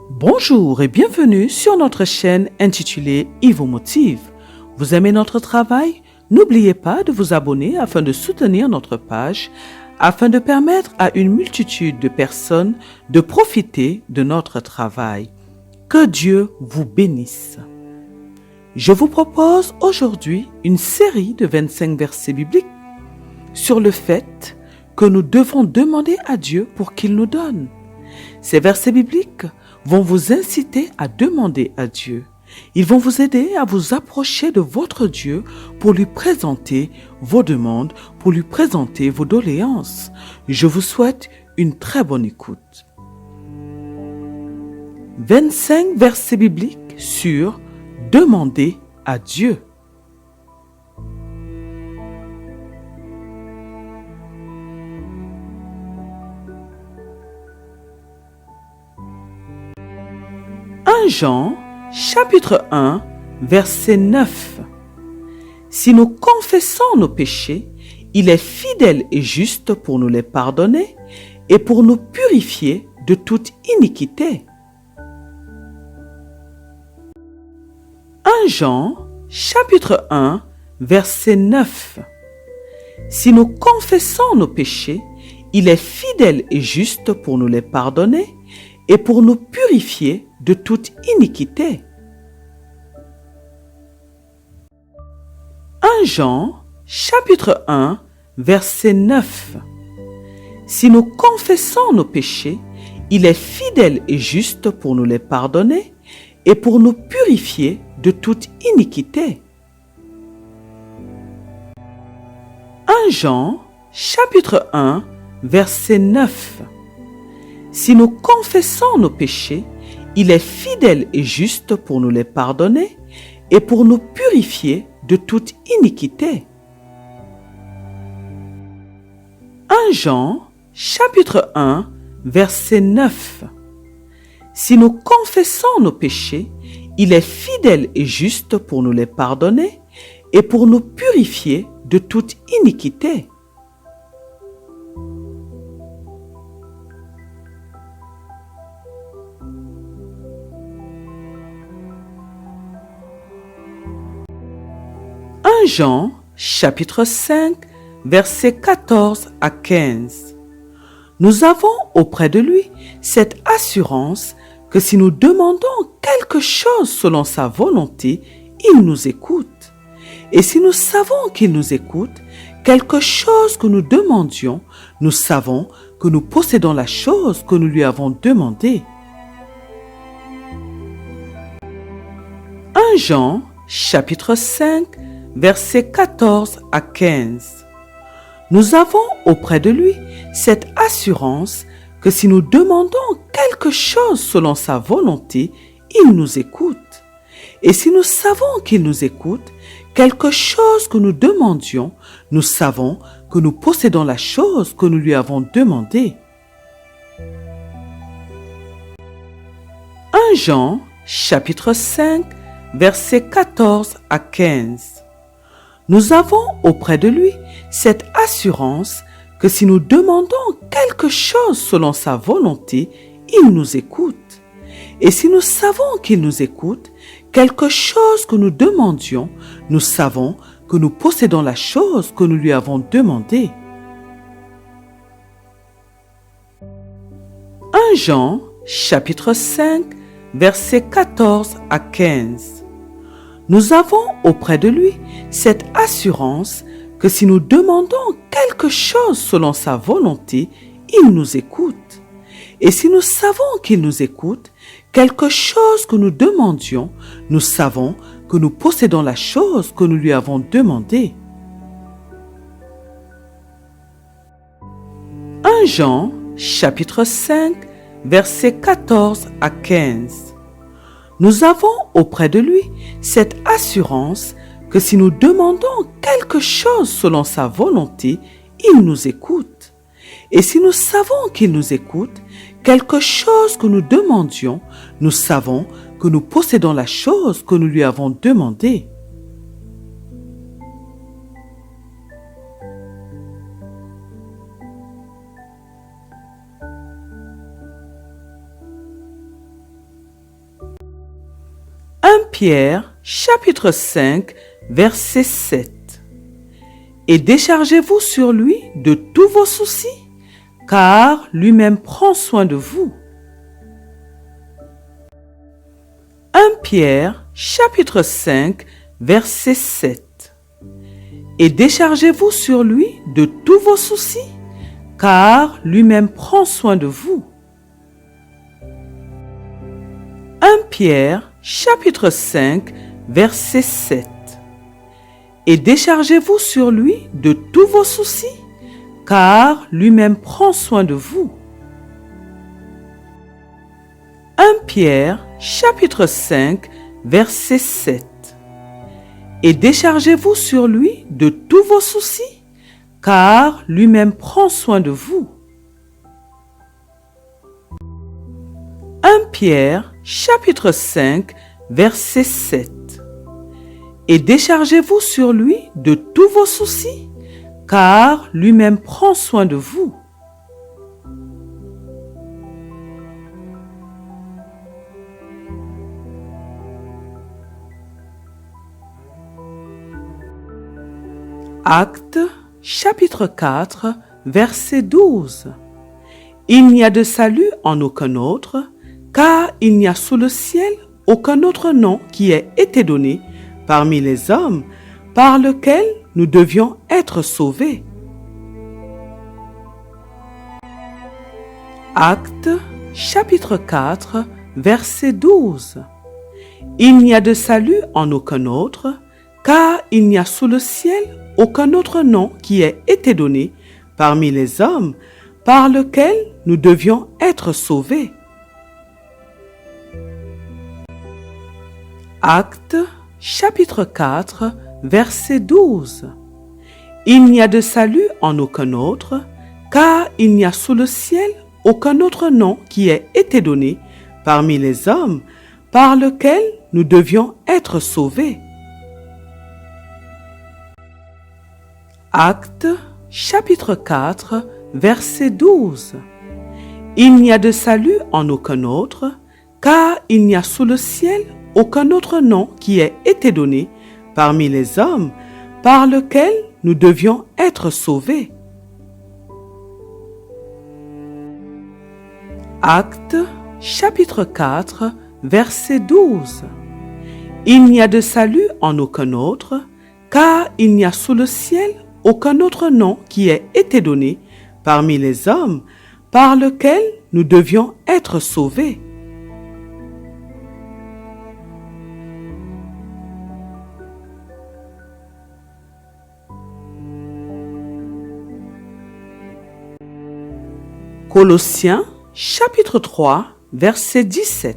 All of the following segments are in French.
Bonjour et bienvenue sur notre chaîne intitulée Ivo Motive. Vous aimez notre travail? N'oubliez pas de vous abonner afin de soutenir notre page, afin de permettre à une multitude de personnes de profiter de notre travail. Que Dieu vous bénisse. Je vous propose aujourd'hui une série de 25 versets bibliques sur le fait que nous devons demander à Dieu pour qu'il nous donne. Ces versets bibliques vont vous inciter à demander à Dieu. Ils vont vous aider à vous approcher de votre Dieu pour lui présenter vos demandes, pour lui présenter vos doléances. Je vous souhaite une très bonne écoute. 25 versets bibliques sur demander à Dieu. Jean, chapitre 1, verset 9. Si nous confessons nos péchés, il est fidèle et juste pour nous les pardonner et pour nous purifier de toute iniquité. 1 Jean, chapitre 1, verset 9. Si nous confessons nos péchés, il est fidèle et juste pour nous les pardonner et pour nous purifier de toute iniquité. 1 Jean, chapitre 1, verset 9. Si nous confessons nos péchés, il est fidèle et juste pour nous les pardonner et pour nous purifier de toute iniquité. 1 Jean, chapitre 1, verset 9. Si nous confessons nos péchés, il est fidèle et juste pour nous les pardonner et pour nous purifier de toute iniquité. 1 Jean, chapitre 1, verset 9. Si nous confessons nos péchés, il est fidèle et juste pour nous les pardonner et pour nous purifier de toute iniquité. 1 Jean, chapitre 5, versets 14 à 15. Nous avons auprès de lui cette assurance que si nous demandons quelque chose selon sa volonté, il nous écoute. Et si nous savons qu'il nous écoute, quelque chose que nous demandions, nous savons que nous possédons la chose que nous lui avons demandée. 1 Jean, chapitre 5, versets 14 à 15. Nous avons auprès de lui cette assurance que si nous demandons quelque chose selon sa volonté, il nous écoute. Et si nous savons qu'il nous écoute, quelque chose que nous demandions, nous savons que nous possédons la chose que nous lui avons demandée. 1 Jean, chapitre 5, versets 14 à 15. Nous avons auprès de lui cette assurance que si nous demandons quelque chose selon sa volonté, il nous écoute. Et si nous savons qu'il nous écoute, quelque chose que nous demandions, nous savons que nous possédons la chose que nous lui avons demandée. 1 Jean, chapitre 5, versets 14 à 15. Nous avons auprès de lui cette assurance que si nous demandons quelque chose selon sa volonté, il nous écoute. Et si nous savons qu'il nous écoute, quelque chose que nous demandions, nous savons que nous possédons la chose que nous lui avons demandée. 1 Jean, chapitre 5, versets 14 à 15. Nous avons auprès de lui cette assurance que si nous demandons quelque chose selon sa volonté, il nous écoute. Et si nous savons qu'il nous écoute, quelque chose que nous demandions, nous savons que nous possédons la chose que nous lui avons demandée. 1 Pierre, chapitre 5, verset 7. Et déchargez-vous sur lui de tous vos soucis, car lui-même prend soin de vous. 1 Pierre, chapitre 5, verset 7. Et déchargez-vous sur lui de tous vos soucis, car lui-même prend soin de vous. 1 Pierre, chapitre 5, verset 7. Et déchargez-vous sur lui de tous vos soucis, car lui-même prend soin de vous. 1 Pierre, chapitre 5, verset 7. Et déchargez-vous sur lui de tous vos soucis, car lui-même prend soin de vous. 1 Pierre, chapitre 5, verset 7. Et déchargez-vous sur lui de tous vos soucis, car lui-même prend soin de vous. Actes, chapitre 4, verset 12. Il n'y a de salut en aucun autre, car il n'y a sous le ciel aucun autre nom qui ait été donné parmi les hommes par lequel nous devions être sauvés. Actes, chapitre 4, verset 12. Il n'y a de salut en aucun autre, car il n'y a sous le ciel aucun autre nom qui ait été donné parmi les hommes par lequel nous devions être sauvés. Actes, chapitre 4, verset 12. Il n'y a de salut en aucun autre, car il n'y a sous le ciel aucun autre nom qui ait été donné parmi les hommes par lequel nous devions être sauvés. Actes, chapitre 4, verset 12. Il n'y a de salut en aucun autre, car il n'y a sous le ciel aucun autre nom qui ait été donné parmi les hommes par lequel nous devions être sauvés. Actes, chapitre 4, verset 12. Il n'y a de salut en aucun autre, car il n'y a sous le ciel aucun autre nom qui ait été donné parmi les hommes par lequel nous devions être sauvés. Colossiens, chapitre 3, verset 17.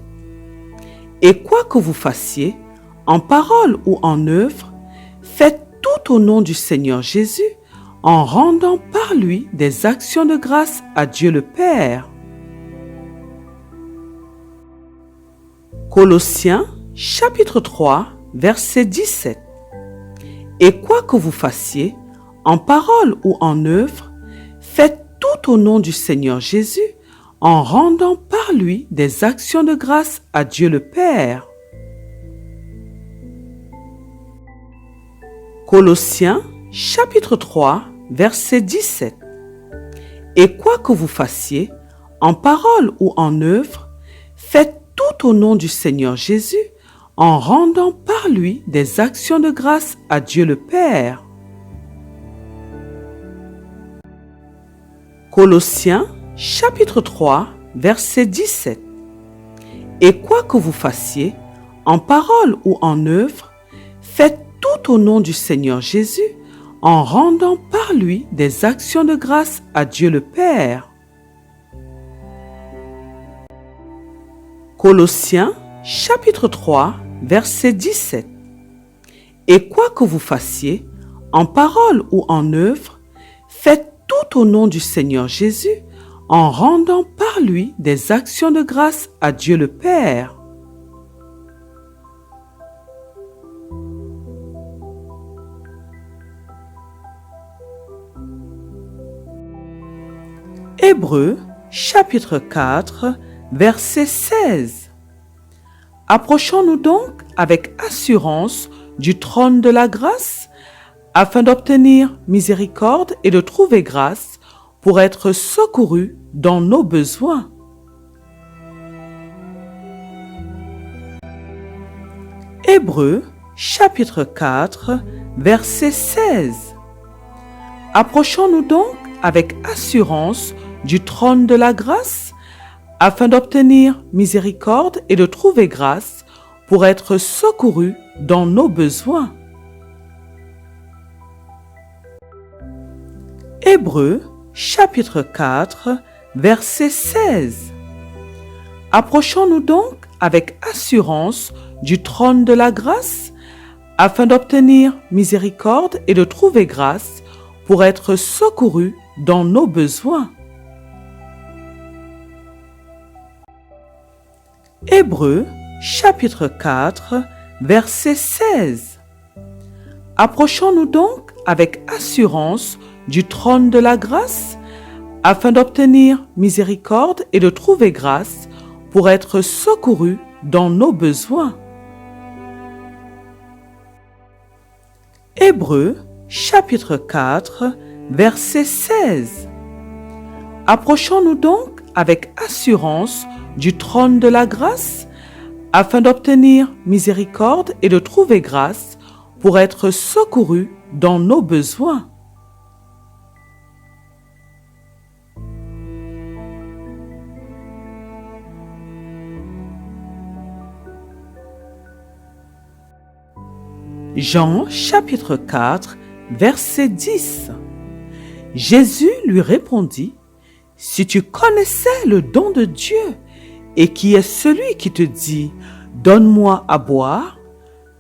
Et quoi que vous fassiez, en parole ou en œuvre, faites tout au nom du Seigneur Jésus, en rendant par lui des actions de grâce à Dieu le Père. Colossiens, chapitre 3, verset 17. Et quoi que vous fassiez, en parole ou en œuvre, faites tout au nom du Seigneur Jésus, en rendant par lui des actions de grâce à Dieu le Père. Colossiens, chapitre 3, verset 17. Et quoi que vous fassiez, en parole ou en œuvre, faites tout au nom du Seigneur Jésus, en rendant par lui des actions de grâce à Dieu le Père. Colossiens, chapitre 3, verset 17. Et quoi que vous fassiez, en parole ou en œuvre, faites tout au nom du Seigneur Jésus, en rendant par lui des actions de grâce à Dieu le Père. Colossiens, chapitre 3, verset 17. Et quoi que vous fassiez, en parole ou en œuvre, faites tout au nom du Seigneur Jésus, en rendant par lui des actions de grâce à Dieu le Père. Hébreux, chapitre 4, verset 16. Approchons-nous donc avec assurance du trône de la grâce afin d'obtenir miséricorde et de trouver grâce pour être secourus dans nos besoins. Hébreux, chapitre 4, verset 16. Approchons-nous donc avec assurance du trône de la grâce afin d'obtenir miséricorde et de trouver grâce pour être secourus dans nos besoins. Hébreux, chapitre 4, verset 16. Approchons-nous donc avec assurance du trône de la grâce afin d'obtenir miséricorde et de trouver grâce pour être secourus dans nos besoins. Hébreux, chapitre 4, verset 16. Approchons-nous donc avec assurance du trône de la grâce afin d'obtenir miséricorde et de trouver grâce pour être secourus dans nos besoins. Hébreux, chapitre 4, verset 16. Approchons-nous donc avec assurance du trône de la grâce afin d'obtenir miséricorde et de trouver grâce pour être secourus dans nos besoins. Jean chapitre 4, verset 10. Jésus lui répondit, « Si tu connaissais le don de Dieu, et qui est celui qui te dit, « Donne-moi à boire »,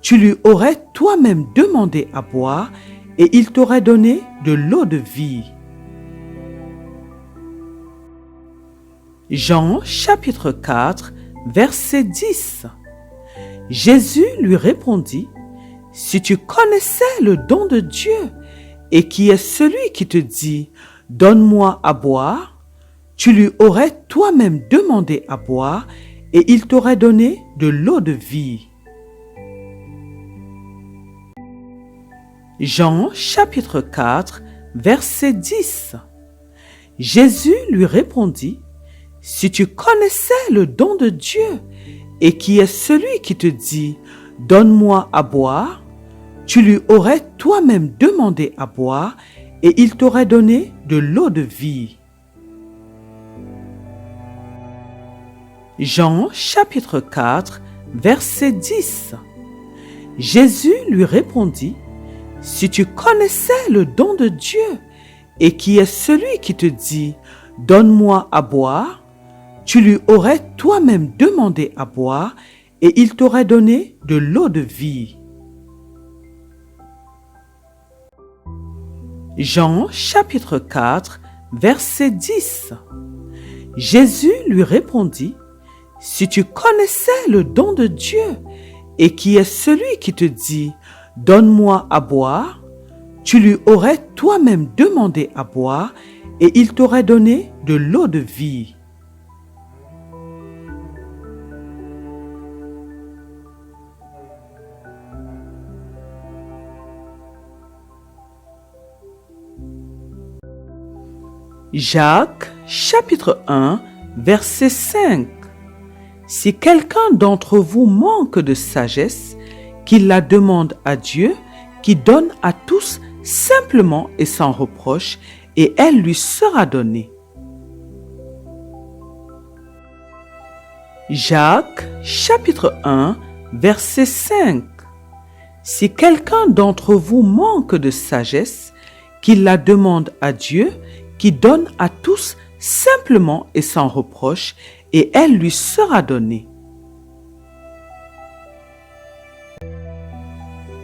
tu lui aurais toi-même demandé à boire, et il t'aurait donné de l'eau de vie. » Jean chapitre 4, verset 10. Jésus lui répondit, « Si tu connaissais le don de Dieu, et qui est celui qui te dit, « Donne-moi à boire », tu lui aurais toi-même demandé à boire, et il t'aurait donné de l'eau de vie. Jean chapitre 4, verset 10. Jésus lui répondit, « Si tu connaissais le don de Dieu, et qui est celui qui te dit, « Donne-moi à boire », tu lui aurais toi-même demandé à boire, et il t'aurait donné de l'eau de vie. Jean chapitre 4, verset 10. Jésus lui répondit, « Si tu connaissais le don de Dieu, et qui est celui qui te dit, « Donne-moi à boire », tu lui aurais toi-même demandé à boire, et il t'aurait donné de l'eau de vie. Jean chapitre 4, verset 10. Jésus lui répondit, « Si tu connaissais le don de Dieu, et qui est celui qui te dit, « Donne-moi à boire », tu lui aurais toi-même demandé à boire, et il t'aurait donné de l'eau de vie. Jacques, chapitre 1, verset 5. Si quelqu'un d'entre vous manque de sagesse, qu'il la demande à Dieu, qui donne à tous simplement et sans reproche, et elle lui sera donnée. Jacques, chapitre 1, verset 5. Si quelqu'un d'entre vous manque de sagesse, qu'il la demande à Dieu, qui donne à tous simplement et sans reproche, et elle lui sera donnée.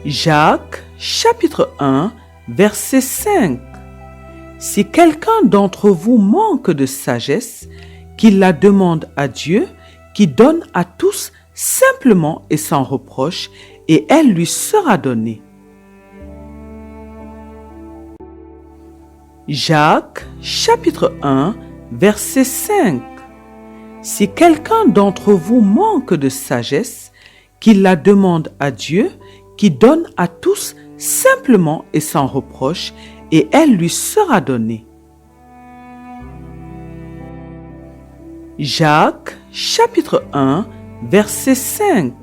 Jacques, chapitre 1, verset 5. Si quelqu'un d'entre vous manque de sagesse, qu'il la demande à Dieu, qui donne à tous simplement et sans reproche, et elle lui sera donnée. Jacques, chapitre 1, verset 5. Si quelqu'un d'entre vous manque de sagesse, qu'il la demande à Dieu, qui donne à tous simplement et sans reproche, et elle lui sera donnée. Jacques, chapitre 1, verset 5.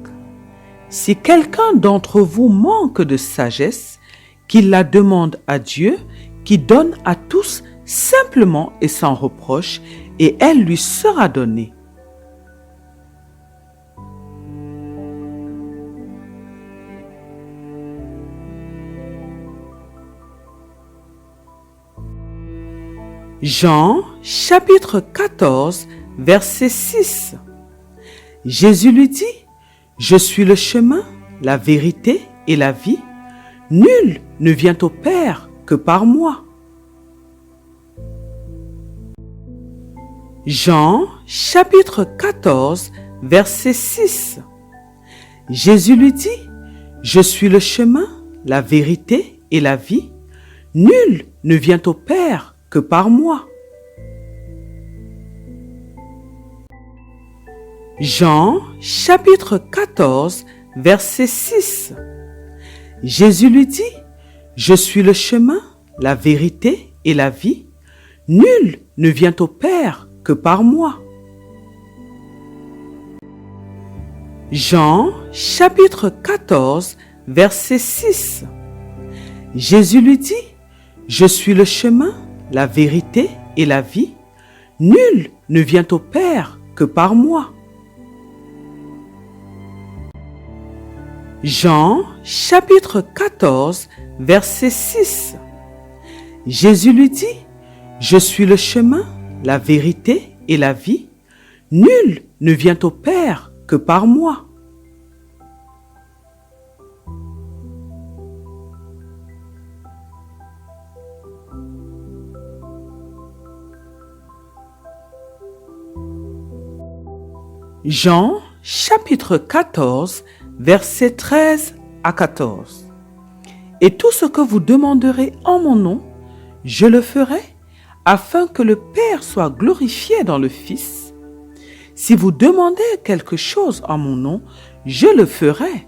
Si quelqu'un d'entre vous manque de sagesse, qu'il la demande à Dieu, qui donne à tous simplement et sans reproche, et elle lui sera donnée. Jean, chapitre 14, verset 6. Jésus lui dit, « Je suis le chemin, la vérité et la vie. Nul ne vient au Père que par moi. » Jean, chapitre 14, verset 6. Jésus lui dit, « Je suis le chemin, la vérité et la vie. Nul ne vient au Père que par moi. » Jean, chapitre 14, verset 6. Jésus lui dit, « Je suis le chemin, la vérité et la vie. Nul ne vient au Père que par moi. » Jean, chapitre 14, verset 6. Jésus lui dit, « Je suis le chemin, la vérité et la vie. Nul ne vient au Père que par moi. » Jean, chapitre 14, verset 6. Jésus lui dit, « Je suis le chemin, la vérité et la vie. Nul ne vient au Père que par moi. » Jean, chapitre 14, versets 13 à 14. Et tout ce que vous demanderez en mon nom, je le ferai, afin que le Père soit glorifié dans le Fils. Si vous demandez quelque chose en mon nom, je le ferai.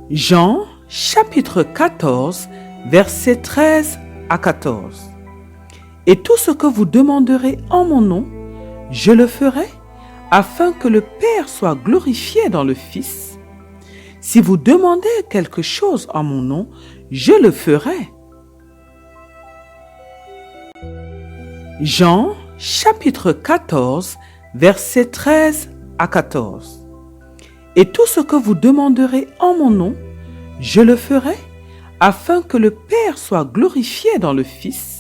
Jean, chapitre 14, versets 13 à 14. Et tout ce que vous demanderez en mon nom, je le ferai, afin que le Père soit glorifié dans le Fils. Si vous demandez quelque chose en mon nom, je le ferai. Jean, chapitre 14, versets 13 à 14. Et tout ce que vous demanderez en mon nom, je le ferai, afin que le Père soit glorifié dans le Fils.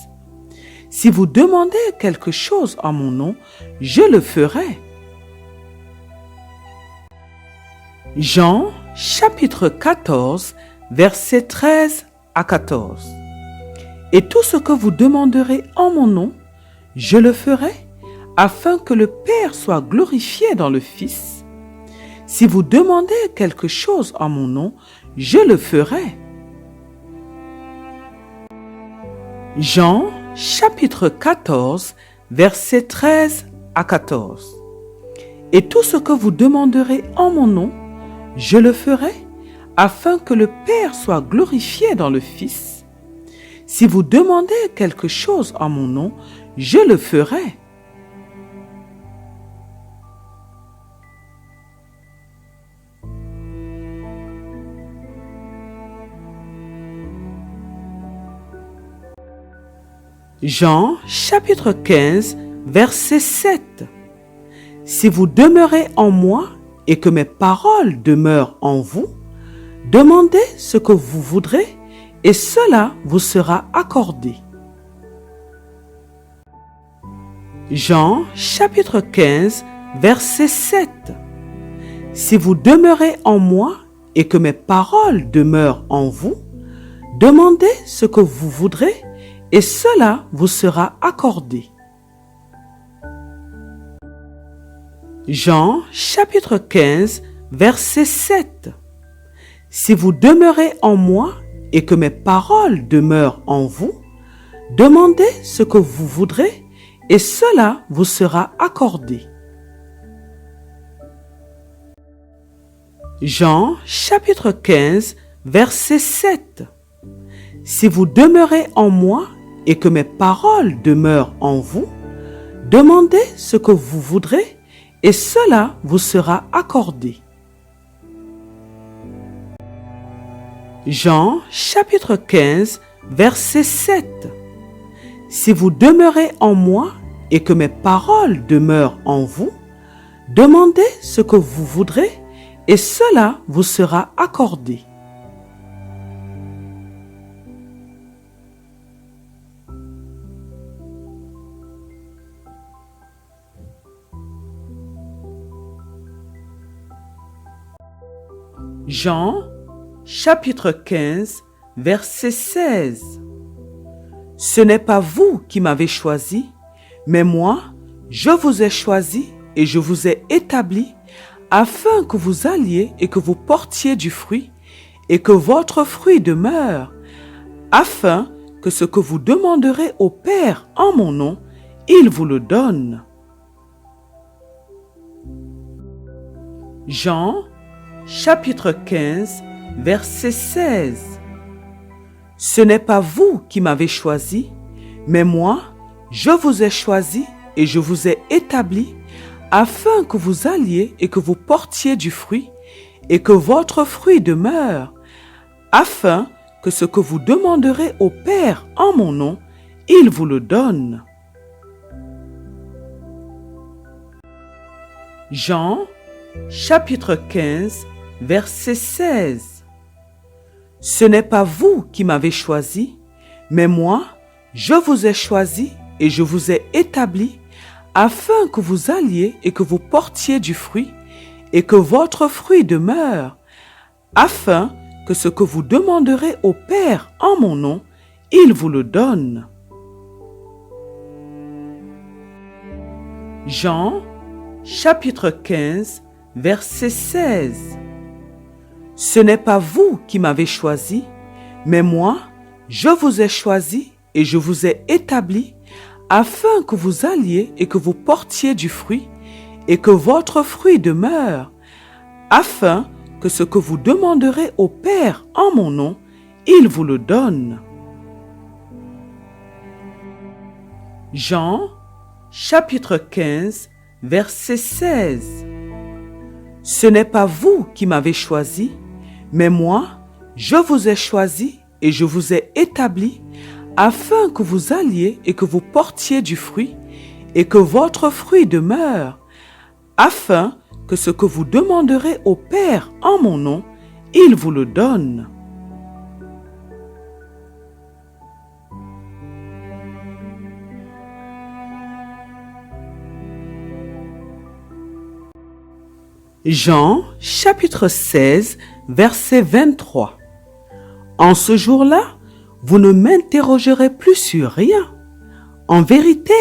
Si vous demandez quelque chose en mon nom, je le ferai. Jean, chapitre 14, versets 13 à 14. Et tout ce que vous demanderez en mon nom, je le ferai, afin que le Père soit glorifié dans le Fils. Si vous demandez quelque chose en mon nom, je le ferai. Jean, chapitre 14, versets 13 à 14. Et tout ce que vous demanderez en mon nom, je le ferai, afin que le Père soit glorifié dans le Fils. Si vous demandez quelque chose en mon nom, je le ferai. Jean, chapitre 15, verset 7. Si vous demeurez en moi et que mes paroles demeurent en vous, demandez ce que vous voudrez et cela vous sera accordé. Jean, chapitre 15, verset 7. Si vous demeurez en moi et que mes paroles demeurent en vous, demandez ce que vous voudrez et cela vous sera accordé. Jean, chapitre 15, verset 7. Si vous demeurez en moi et que mes paroles demeurent en vous, demandez ce que vous voudrez et cela vous sera accordé. Jean chapitre 15, verset 7. Si vous demeurez en moi et que mes paroles demeurent en vous, demandez ce que vous voudrez et cela vous sera accordé. Jean chapitre 15, verset 7. Si vous demeurez en moi et que mes paroles demeurent en vous, demandez ce que vous voudrez et cela vous sera accordé. Jean chapitre 15, verset 16. Ce n'est pas vous qui m'avez choisi, mais moi, je vous ai choisi et je vous ai établi afin que vous alliez et que vous portiez du fruit et que votre fruit demeure, afin que ce que vous demanderez au Père en mon nom, il vous le donne. Jean chapitre 15, verset 16. Ce n'est pas vous qui m'avez choisi, mais moi, je vous ai choisi et je vous ai établi afin que vous alliez et que vous portiez du fruit et que votre fruit demeure, afin que ce que vous demanderez au Père en mon nom, il vous le donne. Jean chapitre 15, verset 16. Ce n'est pas vous qui m'avez choisi, mais moi, je vous ai choisi et je vous ai établi afin que vous alliez et que vous portiez du fruit et que votre fruit demeure, afin que ce que vous demanderez au Père en mon nom, il vous le donne. Jean chapitre 15, verset 16. Ce n'est pas vous qui m'avez choisi, mais moi, je vous ai choisi et je vous ai établi afin que vous alliez et que vous portiez du fruit et que votre fruit demeure, afin que ce que vous demanderez au Père en mon nom, il vous le donne. Jean chapitre 15, verset 16. Ce n'est pas vous qui m'avez choisi, mais moi, je vous ai choisi et je vous ai établi afin que vous alliez et que vous portiez du fruit et que votre fruit demeure, afin que ce que vous demanderez au Père en mon nom, il vous le donne. Jean chapitre 16, verset 23. En ce jour-là, vous ne m'interrogerez plus sur rien. En vérité,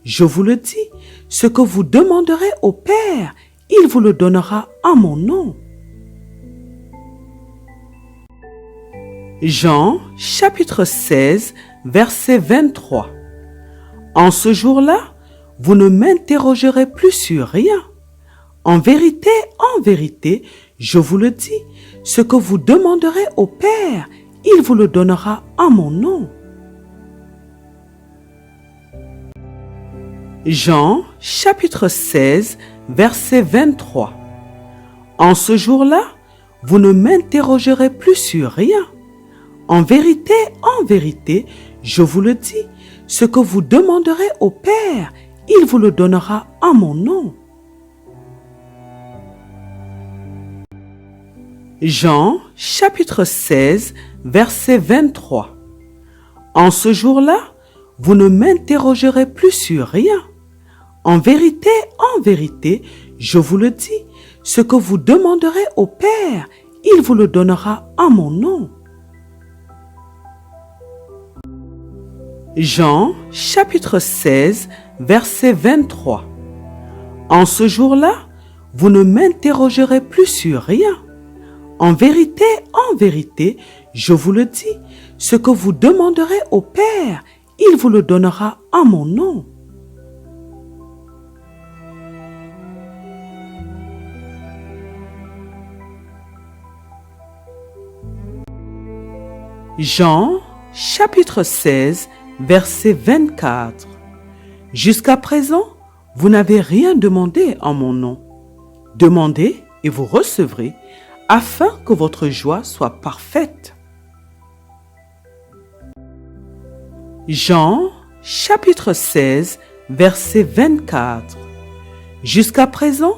je vous le dis, ce que vous demanderez au Père, il vous le donnera en mon nom. Jean chapitre 16, verset 23. En ce jour-là, vous ne m'interrogerez plus sur rien. En vérité, je vous le dis, ce que vous demanderez au Père, il vous le donnera en mon nom. Jean chapitre 16, verset 23. En ce jour-là, vous ne m'interrogerez plus sur rien. En vérité, je vous le dis, ce que vous demanderez au Père, il vous le donnera en mon nom. Jean chapitre 16, verset 23. En ce jour-là, vous ne m'interrogerez plus sur rien. En vérité, je vous le dis, ce que vous demanderez au Père, il vous le donnera en mon nom. Jean chapitre 16, verset 23. En ce jour-là, vous ne m'interrogerez plus sur rien. En vérité, je vous le dis, ce que vous demanderez au Père, il vous le donnera en mon nom. Jean, chapitre 16, verset 24. Jusqu'à présent, vous n'avez rien demandé en mon nom. Demandez et vous recevrez, afin que votre joie soit parfaite. Jean, chapitre 16, verset 24. Jusqu'à présent,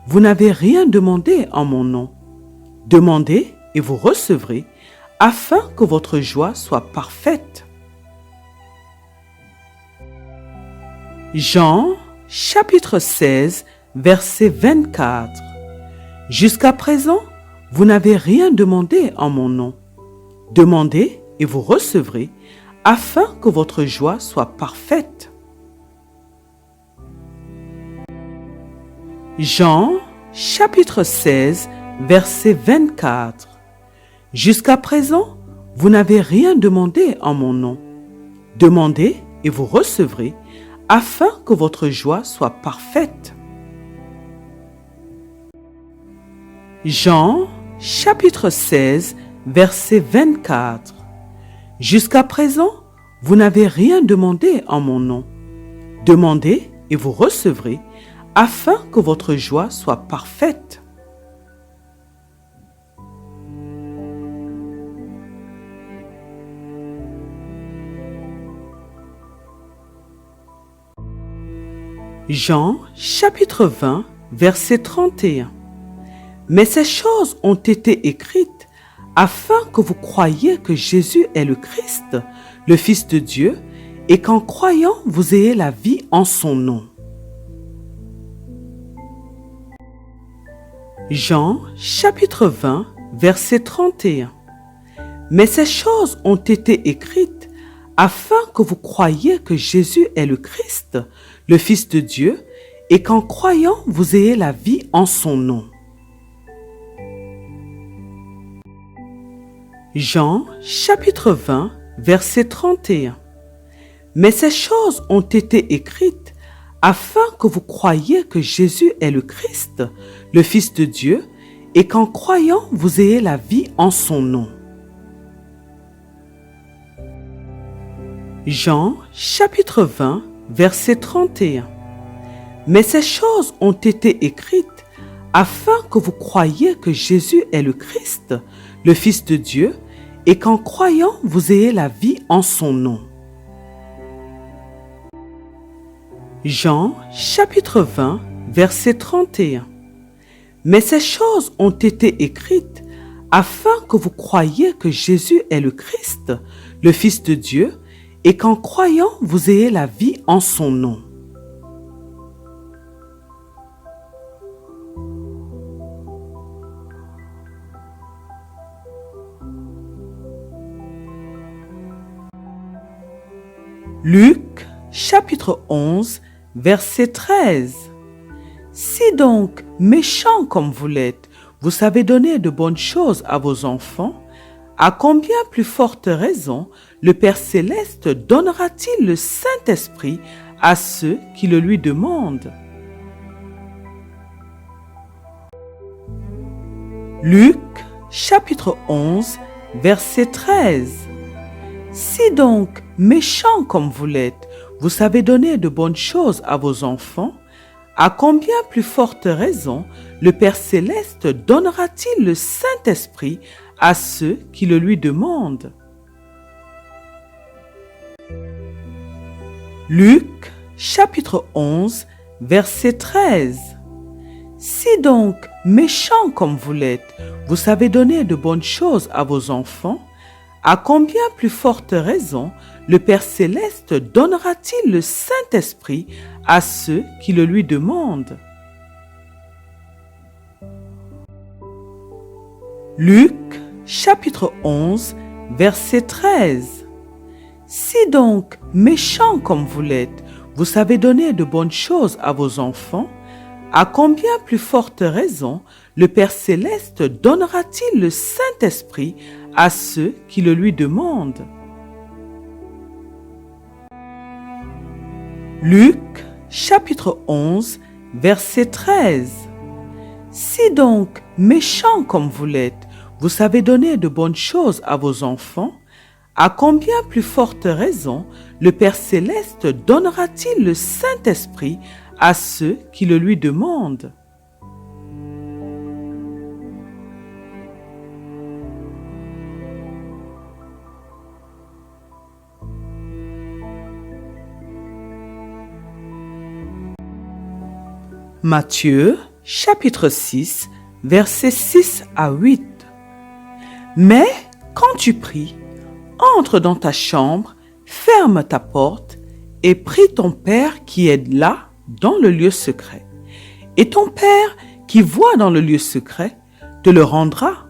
vous n'avez rien demandé en mon nom. Demandez et vous recevrez, afin que votre joie soit parfaite. Jean, chapitre 16, verset 24. Jusqu'à présent, vous n'avez rien demandé en mon nom. Demandez et vous recevrez, afin que votre joie soit parfaite. Jean, chapitre 16, verset 24. Jusqu'à présent, vous n'avez rien demandé en mon nom. Demandez et vous recevrez, afin que votre joie soit parfaite. Jean, chapitre 16, verset 24. Jusqu'à présent, vous n'avez rien demandé en mon nom. Demandez et vous recevrez, afin que votre joie soit parfaite. Jean, chapitre 20, verset 31. Mais ces choses ont été écrites afin que vous croyiez que Jésus est le Christ, le Fils de Dieu, et qu'en croyant, vous ayez la vie en son nom. Jean, chapitre 20, verset 31. Mais ces choses ont été écrites afin que vous croyiez que Jésus est le Christ, le Fils de Dieu, et qu'en croyant, vous ayez la vie en son nom. Jean, chapitre 20, verset 31. Mais ces choses ont été écrites afin que vous croyiez que Jésus est le Christ, le Fils de Dieu, et qu'en croyant, vous ayez la vie en son nom. Jean, chapitre 20, verset 31. Mais ces choses ont été écrites afin que vous croyiez que Jésus est le Christ, le Fils de Dieu, et qu'en croyant, vous ayez la vie en son nom. Jean, chapitre 20, verset 31. Mais ces choses ont été écrites afin que vous croyiez que Jésus est le Christ, le Fils de Dieu, et qu'en croyant, vous ayez la vie en son nom. Luc, chapitre 11, verset 13. Si donc, méchants comme vous l'êtes, vous savez donner de bonnes choses à vos enfants, à combien plus forte raison le Père Céleste donnera-t-il le Saint-Esprit à ceux qui le lui demandent? Luc, chapitre 11, verset 13. Si donc, méchants comme vous l'êtes, vous savez donner de bonnes choses à vos enfants, à combien plus forte raison le Père Céleste donnera-t-il le Saint-Esprit à ceux qui le lui demandent? Luc, chapitre 11, verset 13. Si donc, méchants comme vous l'êtes, vous savez donner de bonnes choses à vos enfants, à combien plus forte raison le Père Céleste donnera-t-il le Saint-Esprit à ceux qui le lui demandent? Luc, chapitre 11, verset 13. Si donc, méchants comme vous l'êtes, vous savez donner de bonnes choses à vos enfants, à combien plus forte raison le Père Céleste donnera-t-il le Saint-Esprit à ceux qui le lui demandent? Luc, chapitre 11, verset 13. Si donc, méchants comme vous l'êtes, vous savez donner de bonnes choses à vos enfants, à combien plus forte raison le Père céleste donnera-t-il le Saint-Esprit à ceux qui le lui demandent? Matthieu, chapitre 6, versets 6 à 8. Mais quand tu pries, entre dans ta chambre, ferme ta porte et prie ton Père qui est là dans le lieu secret. Et ton Père qui voit dans le lieu secret te le rendra.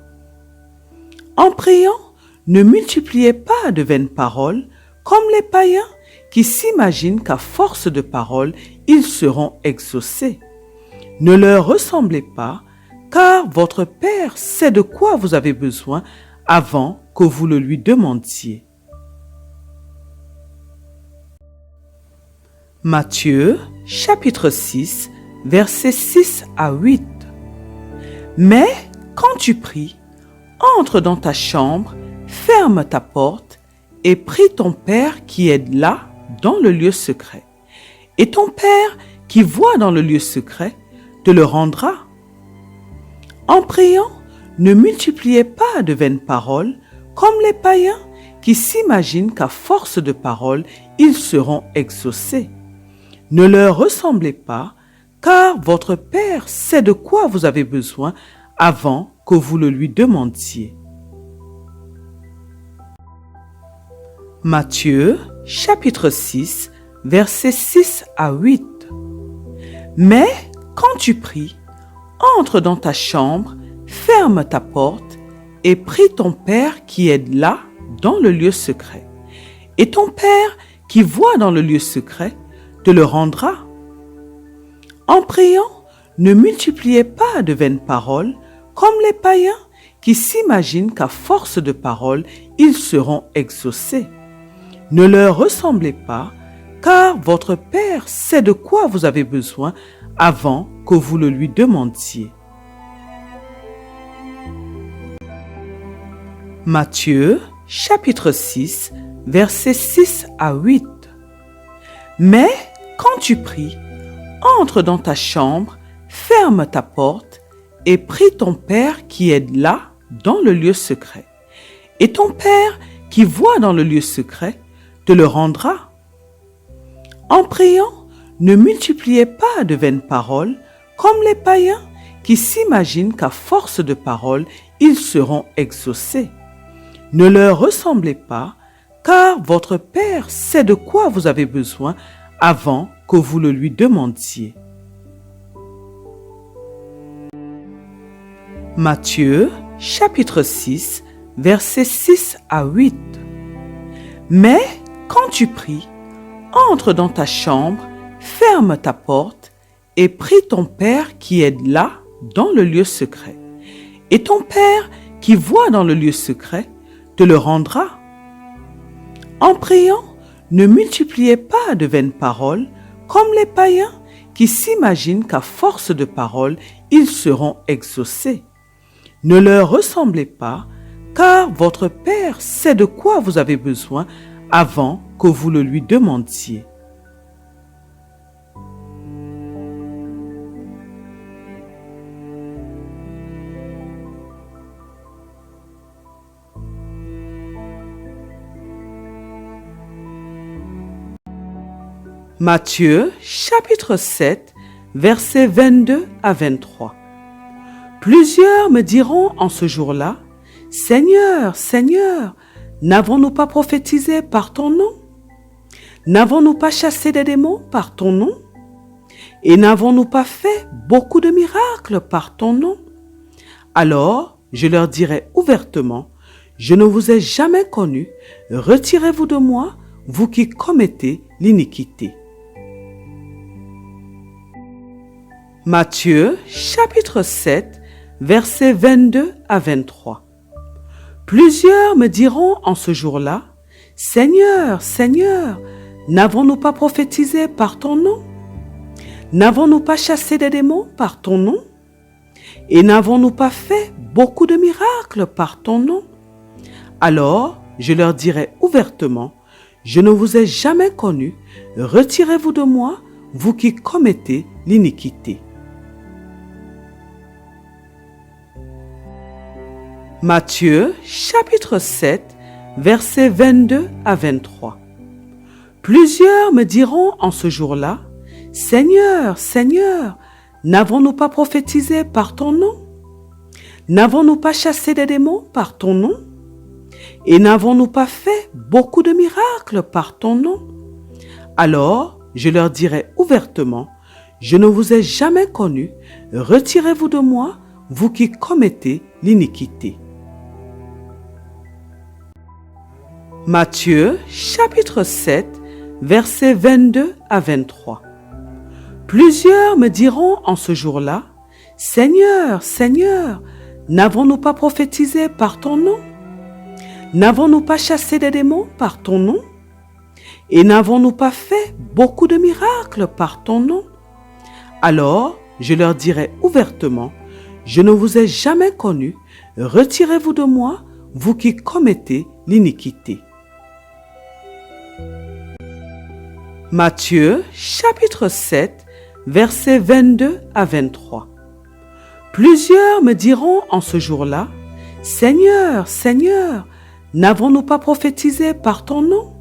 En priant, ne multipliez pas de vaines paroles comme les païens qui s'imaginent qu'à force de paroles, ils seront exaucés. Ne leur ressemblez pas, car votre Père sait de quoi vous avez besoin avant que vous le lui demandiez. Matthieu, chapitre 6, versets 6 à 8. Mais quand tu pries, entre dans ta chambre, ferme ta porte et prie ton Père qui est là dans le lieu secret. Et ton Père qui voit dans le lieu secret te le rendra. En priant, ne multipliez pas de vaines paroles comme les païens qui s'imaginent qu'à force de paroles, ils seront exaucés. Ne leur ressemblez pas, car votre Père sait de quoi vous avez besoin avant que vous le lui demandiez. Matthieu, chapitre 6, versets 6 à 8. Mais quand tu pries, entre dans ta chambre, ferme ta porte et prie ton Père qui est là dans le lieu secret. Et ton Père qui voit dans le lieu secret te le rendra. En priant, ne multipliez pas de vaines paroles comme les païens qui s'imaginent qu'à force de paroles, ils seront exaucés. Ne leur ressemblez pas, car votre Père sait de quoi vous avez besoin avant que vous le lui demandiez. Matthieu, chapitre 6, versets 6 à 8. Mais quand tu pries, entre dans ta chambre, ferme ta porte et prie ton Père qui est là dans le lieu secret. Et ton Père qui voit dans le lieu secret te le rendra. En priant, ne multipliez pas de vaines paroles comme les païens qui s'imaginent qu'à force de paroles, ils seront exaucés. Ne leur ressemblez pas, car votre Père sait de quoi vous avez besoin avant que vous le lui demandiez. Matthieu, chapitre 6, versets 6 à 8. Mais quand tu pries, entre dans ta chambre, ferme ta porte et prie ton Père qui est là dans le lieu secret. Et ton Père qui voit dans le lieu secret te le rendra. En priant, ne multipliez pas de vaines paroles comme les païens qui s'imaginent qu'à force de paroles, ils seront exaucés. Ne leur ressemblez pas, car votre Père sait de quoi vous avez besoin avant que vous le lui demandiez. Matthieu, chapitre 7, versets 22 à 23. Plusieurs me diront en ce jour-là, « Seigneur, Seigneur, n'avons-nous pas prophétisé par ton nom? N'avons-nous pas chassé des démons par ton nom? Et n'avons-nous pas fait beaucoup de miracles par ton nom? » Alors, je leur dirai ouvertement, « Je ne vous ai jamais connus, retirez-vous de moi, vous qui commettez l'iniquité. » Matthieu, chapitre 7, versets 22 à 23. Plusieurs me diront en ce jour-là, « Seigneur, Seigneur, n'avons-nous pas prophétisé par ton nom? N'avons-nous pas chassé des démons par ton nom? Et n'avons-nous pas fait beaucoup de miracles par ton nom? » Alors, je leur dirai ouvertement, je ne vous ai jamais connu, retirez-vous de moi, vous qui commettez l'iniquité. Matthieu chapitre 7, versets 22 à 23. Plusieurs me diront en ce jour-là, « Seigneur, Seigneur, n'avons-nous pas prophétisé par ton nom? N'avons-nous pas chassé des démons par ton nom? Et n'avons-nous pas fait beaucoup de miracles par ton nom? » Alors, je leur dirai ouvertement, « Je ne vous ai jamais connu, retirez-vous de moi, vous qui commettez l'iniquité. » Matthieu chapitre 7, versets 22 à 23. Plusieurs me diront en ce jour-là, « Seigneur, Seigneur, n'avons-nous pas prophétisé par ton nom? N'avons-nous pas chassé des démons par ton nom? Et n'avons-nous pas fait beaucoup de miracles par ton nom? » Alors, je leur dirai ouvertement, « Je ne vous ai jamais connu, retirez-vous de moi, vous qui commettez l'iniquité. » Matthieu chapitre 7, versets 22 à 23. Plusieurs me diront en ce jour-là, « Seigneur, Seigneur, n'avons-nous pas prophétisé par ton nom?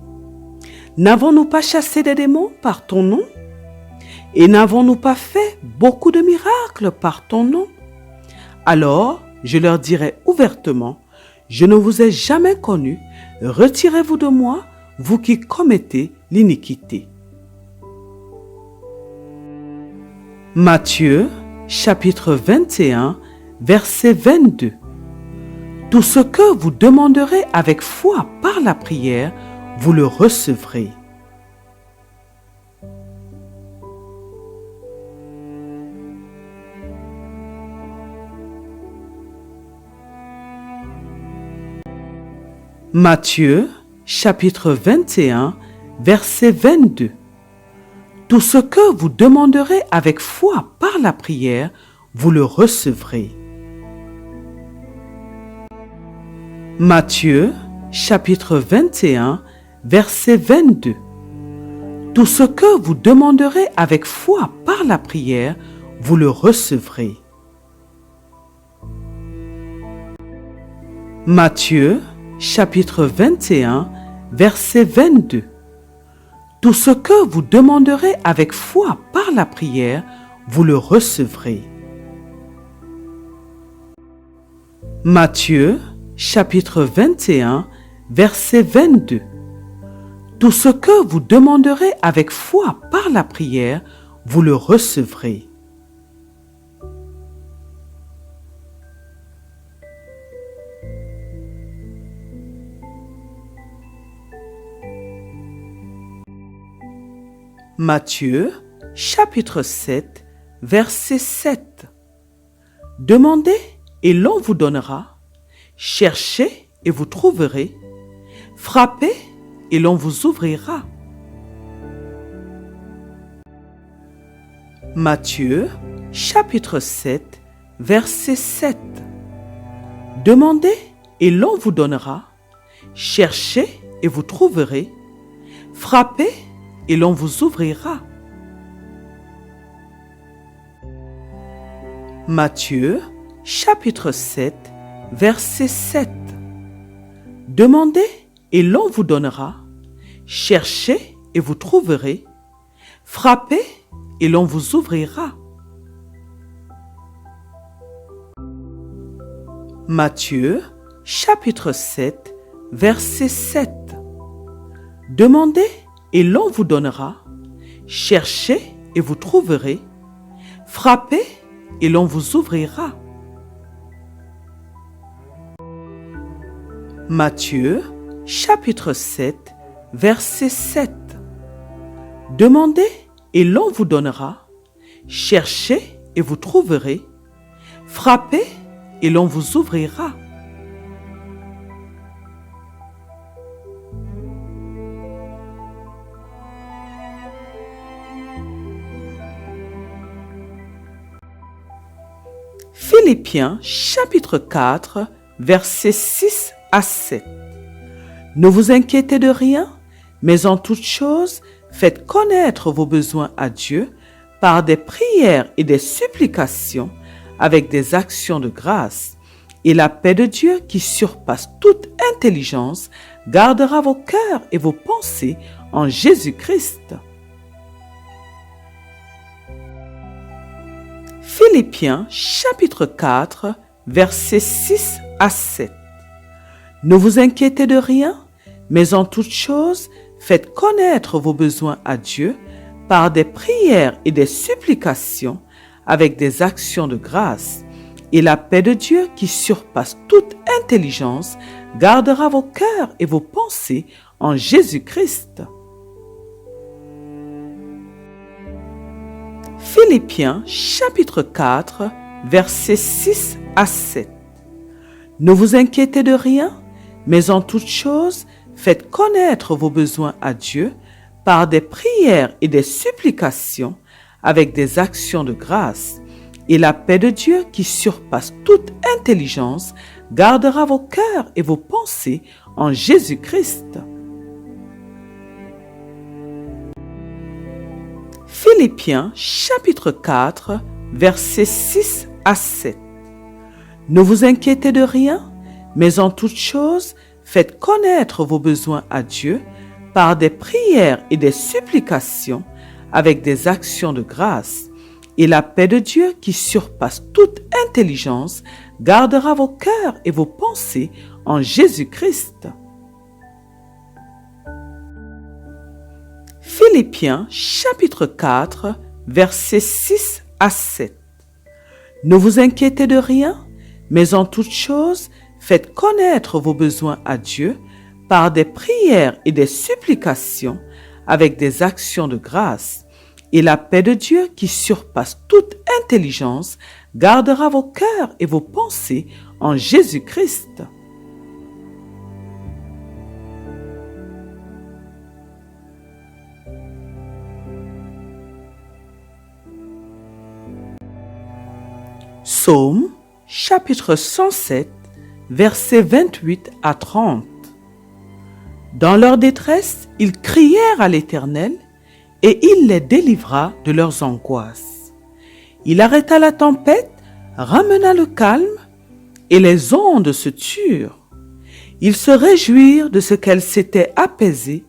N'avons-nous pas chassé des démons par ton nom? Et n'avons-nous pas fait beaucoup de miracles par ton nom? » Alors, je leur dirai ouvertement, « Je ne vous ai jamais connu, retirez-vous de moi, vous qui commettez l'iniquité. » Matthieu chapitre 21, verset 22. Tout ce que vous demanderez avec foi par la prière, vous le recevrez. Matthieu chapitre 21, verset 22. Tout ce que vous demanderez avec foi par la prière, vous le recevrez. Matthieu chapitre 21, verset 22. Tout ce que vous demanderez avec foi par la prière, vous le recevrez. Matthieu chapitre 21, verset 22. Tout ce que vous demanderez avec foi par la prière, vous le recevrez. Matthieu chapitre 21, verset 22. Tout ce que vous demanderez avec foi par la prière, vous le recevrez. Matthieu chapitre 7, verset 7. Demandez et l'on vous donnera. Cherchez et vous trouverez. Frappez et l'on vous ouvrira. Matthieu chapitre 7, verset 7. Demandez et l'on vous donnera. Cherchez et vous trouverez. Frappez et l'on vous ouvrira. Matthieu chapitre 7, verset 7. Demandez et l'on vous donnera. Cherchez et vous trouverez. Frappez et l'on vous ouvrira. Matthieu chapitre 7, verset 7. Demandez et l'on vous donnera. Cherchez et vous trouverez. Frappez et l'on vous ouvrira. Matthieu chapitre 7, verset 7. Demandez et l'on vous donnera. Cherchez et vous trouverez. Frappez et l'on vous ouvrira. Philippiens chapitre 4, versets 6 à 7. Ne vous inquiétez de rien, mais en toute chose, faites connaître vos besoins à Dieu par des prières et des supplications avec des actions de grâce. Et la paix de Dieu qui surpasse toute intelligence gardera vos cœurs et vos pensées en Jésus-Christ. Philippiens chapitre 4, versets 6 à 7. Ne vous inquiétez de rien, mais en toute chose, faites connaître vos besoins à Dieu par des prières et des supplications avec des actions de grâce. Et la paix de Dieu qui surpasse toute intelligence gardera vos cœurs et vos pensées en Jésus-Christ. Philippiens chapitre 4, versets 6 à 7. Ne vous inquiétez de rien, mais en toute chose, faites connaître vos besoins à Dieu par des prières et des supplications avec des actions de grâce. Et la paix de Dieu qui surpasse toute intelligence gardera vos cœurs et vos pensées en Jésus-Christ. Philippiens chapitre 4, versets 6 à 7. Ne vous inquiétez de rien, mais en toute chose, faites connaître vos besoins à Dieu par des prières et des supplications avec des actions de grâce. Et la paix de Dieu qui surpasse toute intelligence gardera vos cœurs et vos pensées en Jésus-Christ. Philippiens chapitre 4, versets 6 à 7. Ne vous inquiétez de rien, mais en toute chose, faites connaître vos besoins à Dieu par des prières et des supplications avec des actions de grâce. Et la paix de Dieu qui surpasse toute intelligence gardera vos cœurs et vos pensées en Jésus-Christ. Psaume chapitre 107, versets 28 à 30. Dans leur détresse, ils crièrent à l'Éternel, et il les délivra de leurs angoisses. Il arrêta la tempête, ramena le calme, et les ondes se turent. Ils se réjouirent de ce qu'elles s'étaient apaisées,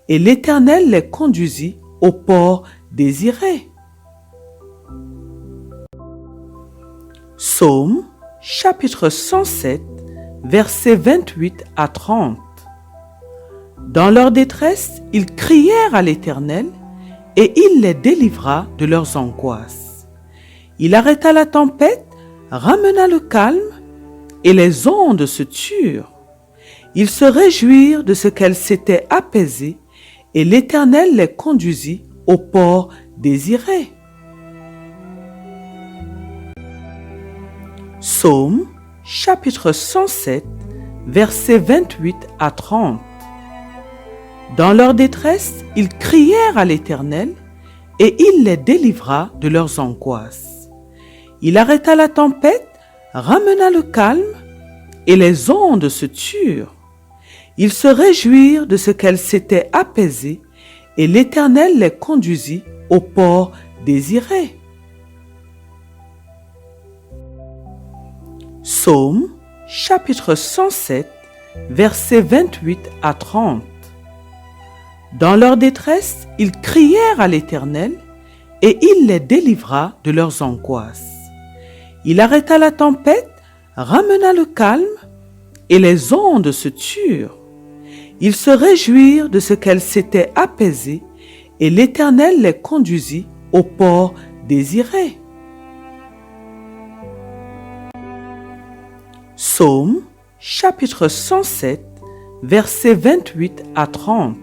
et l'Éternel les conduisit au port désiré. Psaume chapitre 107, versets 28 à 30. Dans leur détresse, ils crièrent à l'Éternel, et il les délivra de leurs angoisses. Il arrêta la tempête, ramena le calme, et les ondes se turent. Ils se réjouirent de ce qu'elles s'étaient apaisées, et l'Éternel les conduisit au port désiré. Psaume chapitre 107, versets 28 à 30. Dans leur détresse, ils crièrent à l'Éternel, et il les délivra de leurs angoisses. Il arrêta la tempête, ramena le calme, et les ondes se turent. Ils se réjouirent de ce qu'elles s'étaient apaisées, et l'Éternel les conduisit au port désiré. Psaume chapitre 107, versets 28 à 30. Dans leur détresse, ils crièrent à l'Éternel, et il les délivra de leurs angoisses. Il arrêta la tempête, ramena le calme, et les ondes se turent. Ils se réjouirent de ce qu'elles s'étaient apaisées, et l'Éternel les conduisit au port désiré. Psaume chapitre 107, versets 28 à 30.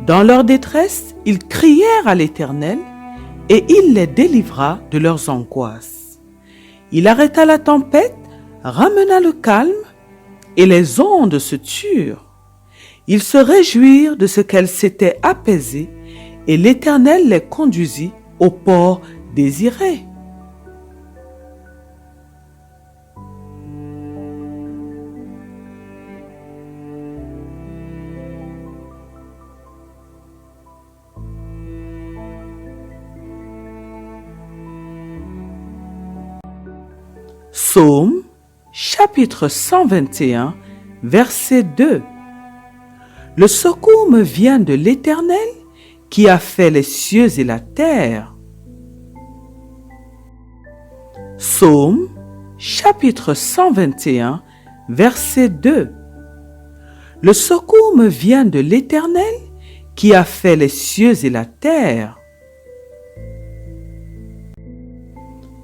Dans leur détresse, ils crièrent à l'Éternel, et il les délivra de leurs angoisses. Il arrêta la tempête, ramena le calme, et les ondes se turent. Ils se réjouirent de ce qu'elles s'étaient apaisées, et l'Éternel les conduisit au port désiré. Psaume, chapitre 121, verset 2. Le secours me vient de l'Éternel qui a fait les cieux et la terre. Psaume, chapitre 121, verset 2. Le secours me vient de l'Éternel qui a fait les cieux et la terre.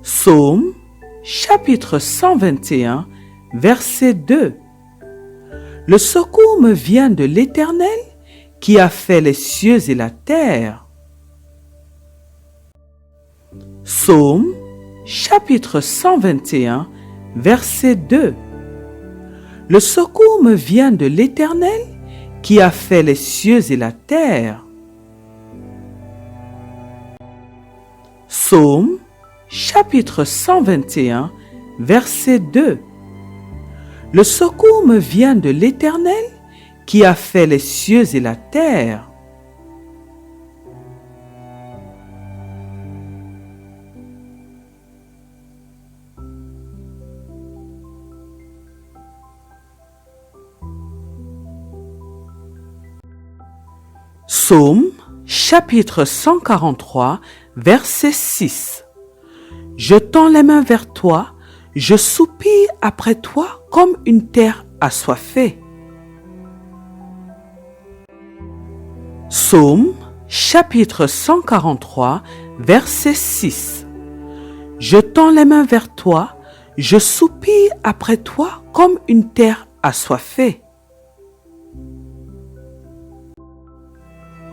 Psaume, chapitre 121, verset 2. Le secours me vient de l'Éternel qui a fait les cieux et la terre. Psaume, chapitre 121, verset 2. Le secours me vient de l'Éternel qui a fait les cieux et la terre. Psaume, chapitre 121, verset 2. Le secours me vient de l'Éternel qui a fait les cieux et la terre. Psaume, chapitre 143, verset 6. Je tends les mains vers toi, je soupire après toi comme une terre assoiffée. Psaume, chapitre 143, verset 6. Je tends les mains vers toi, je soupire après toi comme une terre assoiffée.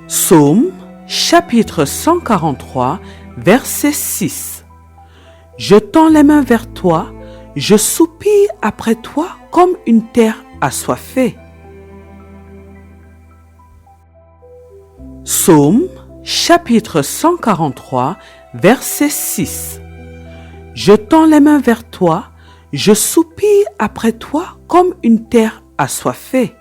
Psaume, chapitre 143, verset 6. Je tends les mains vers toi, je soupire après toi comme une terre assoiffée. Psaume, chapitre 143, verset 6. Je tends les mains vers toi, je soupire après toi comme une terre assoiffée.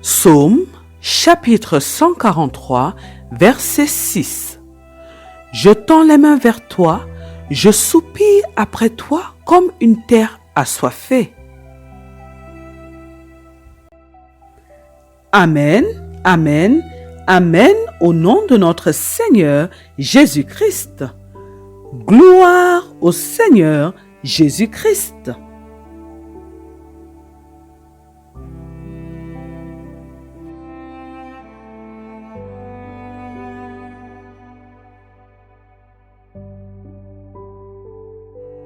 Psaume, chapitre 143, verset 6. Je tends les mains vers toi, je soupire après toi comme une terre assoiffée. Amen, amen, amen au nom de notre Seigneur Jésus-Christ. Gloire au Seigneur Jésus-Christ.